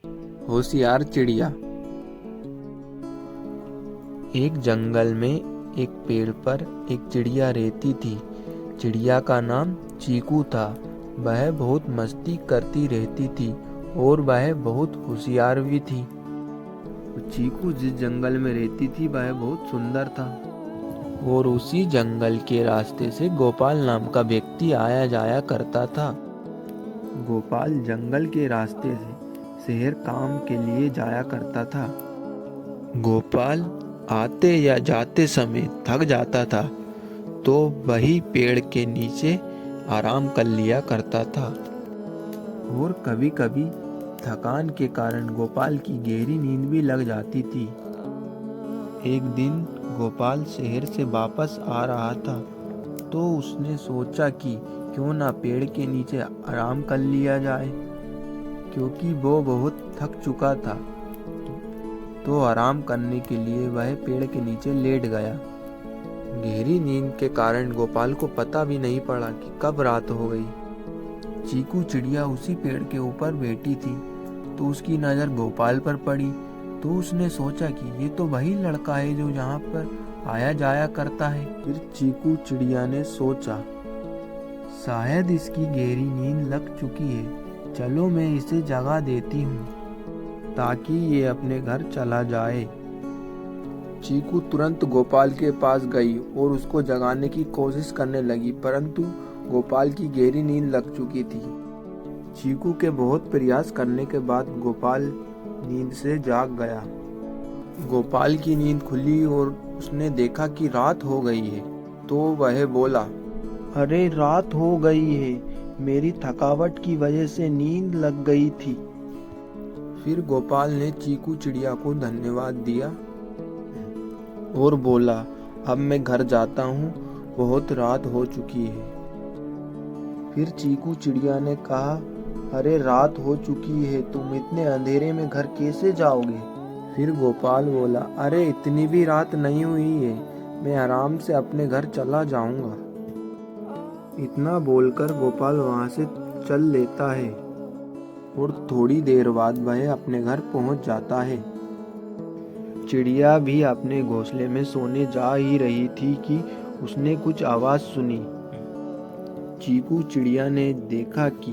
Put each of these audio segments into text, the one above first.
होशियार चिड़िया। एक जंगल में एक पेड़ पर एक चिड़िया रहती थी। चिड़िया का नाम चीकू था। वह बहुत मस्ती करती रहती थी और वह बहुत होशियार भी थी। चीकू जिस जंगल में रहती थी वह बहुत सुंदर था और उसी जंगल के रास्ते से गोपाल नाम का व्यक्ति आया जाया करता था। गोपाल जंगल के रास्ते से शहर काम के लिए जाया करता था। गोपाल आते या जाते समय थक जाता था तो वही पेड़ के नीचे आराम कर लिया करता था और कभी कभी थकान के कारण गोपाल की गहरी नींद भी लग जाती थी। एक दिन गोपाल शहर से वापस आ रहा था तो उसने सोचा कि क्यों ना पेड़ के नीचे आराम कर लिया जाए, क्योंकि वो बहुत थक चुका था। तो आराम करने के लिए वह पेड़ के नीचे लेट गया। गहरी नींद के कारण गोपाल को पता भी नहीं पड़ा कि कब रात हो गई। चीकू चिड़िया उसी पेड़ के ऊपर बैठी थी तो उसकी नज़र गोपाल पर पड़ी। तो उसने सोचा कि ये तो वही लड़का है जो यहाँ पर आया जाया करता है। फिर चीकू चिड़िया ने सोचा, शायद इसकी गहरी नींद लग चुकी है, चलो मैं इसे जगा देती हूँ ताकि ये अपने घर चला जाए। चीकू तुरंत गोपाल के पास गई और उसको जगाने की कोशिश करने लगी, परंतु गोपाल की गहरी नींद लग चुकी थी। चीकू के बहुत प्रयास करने के बाद गोपाल नींद से जाग गया। गोपाल की नींद खुली और उसने देखा कि रात हो गई है। तो वह बोला, अरे रात हो गई है, मेरी थकावट की वजह से नींद लग गई थी। फिर गोपाल ने चीकू चिड़िया को धन्यवाद दिया और बोला, अब मैं घर जाता हूँ, बहुत रात हो चुकी है। फिर चीकू चिड़िया ने कहा, अरे रात हो चुकी है, तुम इतने अंधेरे में घर कैसे जाओगे? फिर गोपाल बोला, अरे इतनी भी रात नहीं हुई है, मैं आराम से अपने घर चला जाऊंगा। इतना बोलकर गोपाल वहां से चल लेता है और थोड़ी देर बाद वह अपने घर पहुंच जाता है। चिड़िया भी अपने घोंसले में सोने जा ही रही थी कि उसने कुछ आवाज सुनी। चीकू चिड़िया ने देखा कि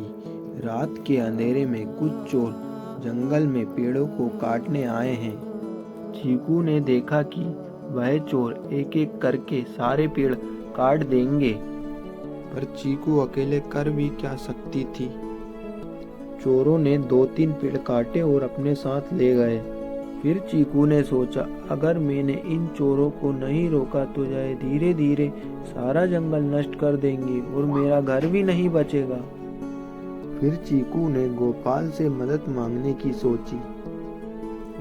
रात के अंधेरे में कुछ चोर जंगल में पेड़ों को काटने आए हैं। चीकू ने देखा कि वह चोर एक एक करके सारे पेड़ काट देंगे, पर चीकू अकेले कर भी क्या सकती थी। चोरों ने 2-3 पेड़ काटे और अपने साथ ले गए। फिर चीकू ने सोचा, अगर मैंने इन चोरों को नहीं रोका तो यह धीरे धीरे सारा जंगल नष्ट कर देंगे और मेरा घर भी नहीं बचेगा। फिर चीकू ने गोपाल से मदद मांगने की सोची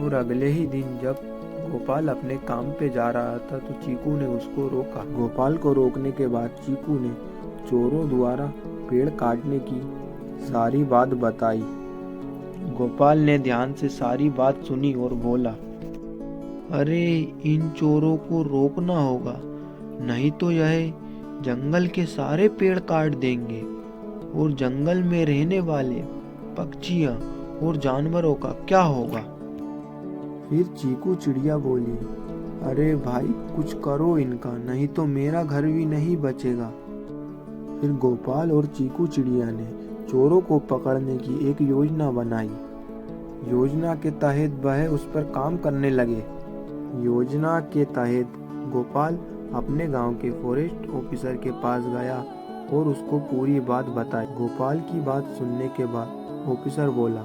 और अगले ही दिन जब गोपाल अपने काम पे जा रहा था तो चीकू ने उसको रोका। गोपाल को रोकने के बाद चीकू ने चोरों द्वारा पेड़ काटने की सारी बात बताई। गोपाल ने ध्यान से सारी बात सुनी और बोला, अरे इन चोरों को रोकना होगा, नहीं तो यह जंगल के सारे पेड़ काट देंगे और जंगल में रहने वाले पक्षियां और जानवरों का क्या होगा। फिर चीकू चिड़िया बोली, अरे भाई कुछ करो इनका, नहीं तो मेरा घर भी नहीं बचेगा। फिर गोपाल और चीकू चिड़िया ने चोरों को पकड़ने की एक योजना बनाई। योजना के तहत वह उस पर काम करने लगे। योजना के तहत गोपाल अपने गांव के फॉरेस्ट ऑफिसर के पास गया और उसको पूरी बात बताई। गोपाल की बात सुनने के बाद ऑफिसर बोला,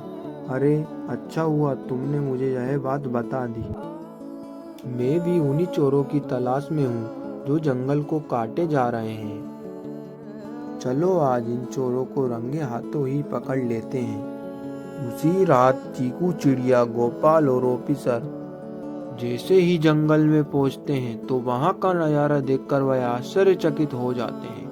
अरे अच्छा हुआ तुमने मुझे यह बात बता दी। मैं भी उन्हीं चोरों की तलाश में हूँ जो जंगल को काटे जा रहे हैं। चलो आज इन चोरों को रंगे हाथों ही पकड़ लेते हैं। उसी रात चीकू चिड़िया, गोपाल और ऑफिसर जैसे ही जंगल में पहुंचते हैं तो वहां का नजारा देखकर वह आश्चर्यचकित हो जाते हैं।